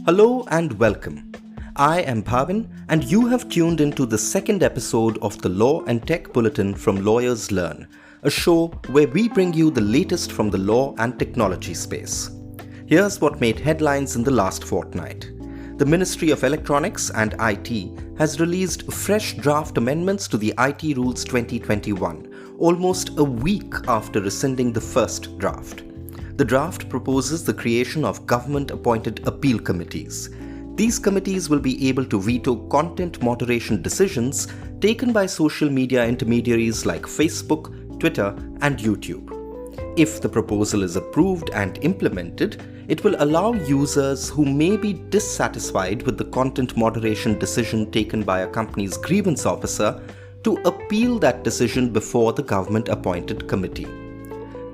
Hello and welcome. I am Bhavin and you have tuned into the second episode of the Law and Tech Bulletin from Lawyers Learn, a show where we bring you the latest from the law and technology space. Here's what made headlines in the last fortnight. The Ministry of Electronics and IT has released fresh draft amendments to the IT Rules 2021, almost a week after rescinding the first draft. The draft proposes the creation of government-appointed appeal committees. These committees will be able to veto content moderation decisions taken by social media intermediaries like Facebook, Twitter, and YouTube. If the proposal is approved and implemented, it will allow users who may be dissatisfied with the content moderation decision taken by a company's grievance officer to appeal that decision before the government-appointed committee.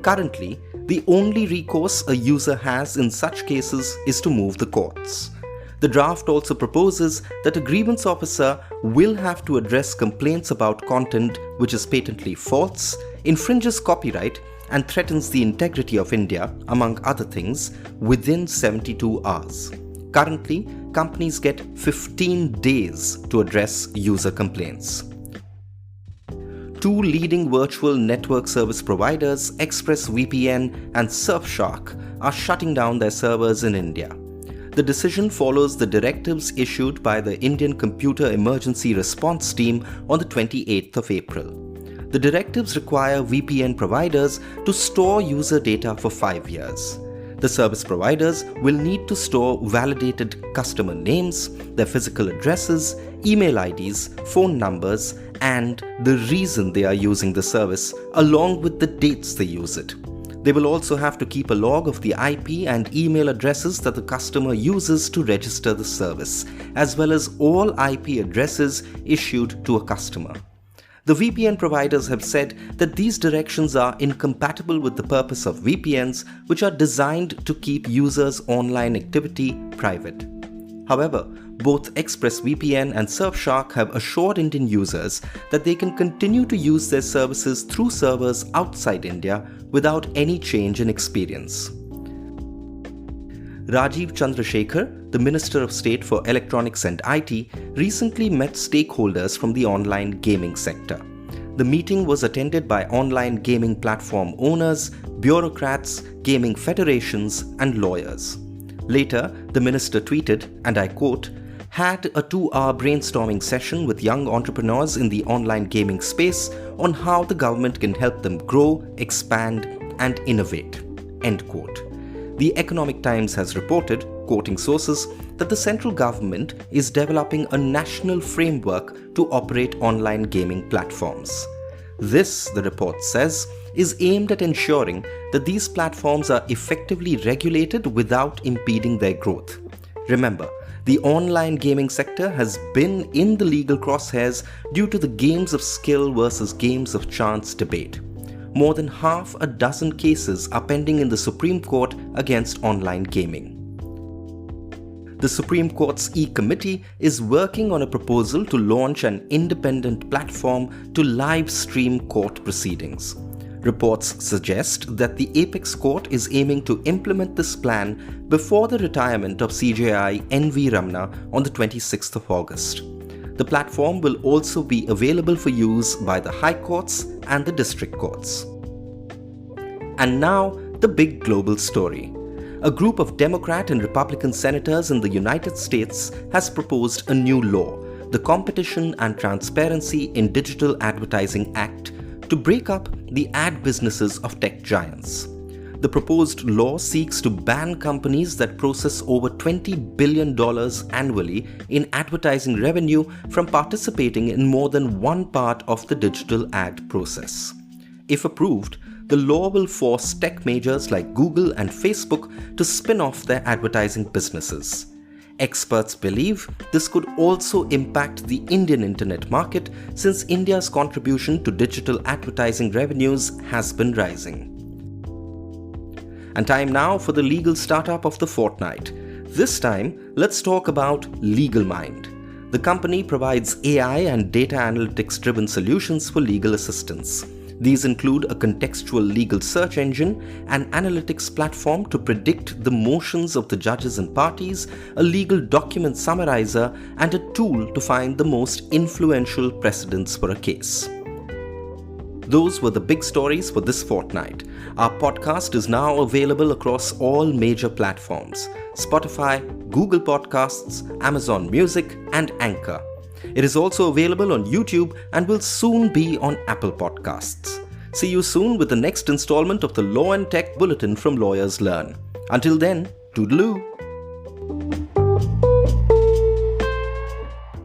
Currently, the only recourse a user has in such cases is to move the courts. The draft also proposes that a grievance officer will have to address complaints about content which is patently false, infringes copyright, and threatens the integrity of India, among other things, within 72 hours. Currently, companies get 15 days to address user complaints. Two leading virtual network service providers, ExpressVPN and Surfshark, are shutting down their servers in India. The decision follows the directives issued by the Indian Computer Emergency Response Team on the 28th of April. The directives require VPN providers to store user data for 5 years. The service providers will need to store validated customer names, their physical addresses, email IDs, phone numbers, and the reason they are using the service, along with the dates they use it. They will also have to keep a log of the IP and email addresses that the customer uses to register the service, as well as all IP addresses issued to a customer. The VPN providers have said that these directions are incompatible with the purpose of VPNs, which are designed to keep users' online activity private. However, both ExpressVPN and Surfshark have assured Indian users that they can continue to use their services through servers outside India without any change in experience. Rajiv Chandrasekhar, the Minister of State for Electronics and IT, recently met stakeholders from the online gaming sector. The meeting was attended by online gaming platform owners, bureaucrats, gaming federations, and lawyers. Later, the minister tweeted, and I quote, "Had a 2-hour brainstorming session with young entrepreneurs in the online gaming space on how the government can help them grow, expand, and innovate." End quote. The Economic Times has reported, quoting sources, that the central government is developing a national framework to operate online gaming platforms. This, the report says, is aimed at ensuring that these platforms are effectively regulated without impeding their growth. Remember, the online gaming sector has been in the legal crosshairs due to the games of skill versus games of chance debate. More than half a dozen cases are pending in the Supreme Court against online gaming. The Supreme Court's E-Committee is working on a proposal to launch an independent platform to live stream court proceedings. Reports suggest that the Apex Court is aiming to implement this plan before the retirement of CJI N.V. Ramana on the 26th of August. The platform will also be available for use by the High Courts and the District Courts. And now, the big global story. A group of Democrat and Republican senators in the United States has proposed a new law, the Competition and Transparency in Digital Advertising Act, to break up the ad businesses of tech giants. The proposed law seeks to ban companies that process over $20 billion annually in advertising revenue from participating in more than one part of the digital ad process. If approved, the law will force tech majors like Google and Facebook to spin off their advertising businesses. Experts believe this could also impact the Indian internet market since India's contribution to digital advertising revenues has been rising. And time now for the legal startup of the fortnight. This time, let's talk about LegalMind. The company provides AI and data analytics-driven solutions for legal assistance. These include a contextual legal search engine, an analytics platform to predict the motions of the judges and parties, a legal document summarizer, and a tool to find the most influential precedents for a case. Those were the big stories for this fortnight. Our podcast is now available across all major platforms: Spotify, Google Podcasts, Amazon Music, and Anchor. It is also available on YouTube and will soon be on Apple Podcasts. See you soon with the next installment of the Law and Tech Bulletin from Lawyers Learn. Until then, toodaloo.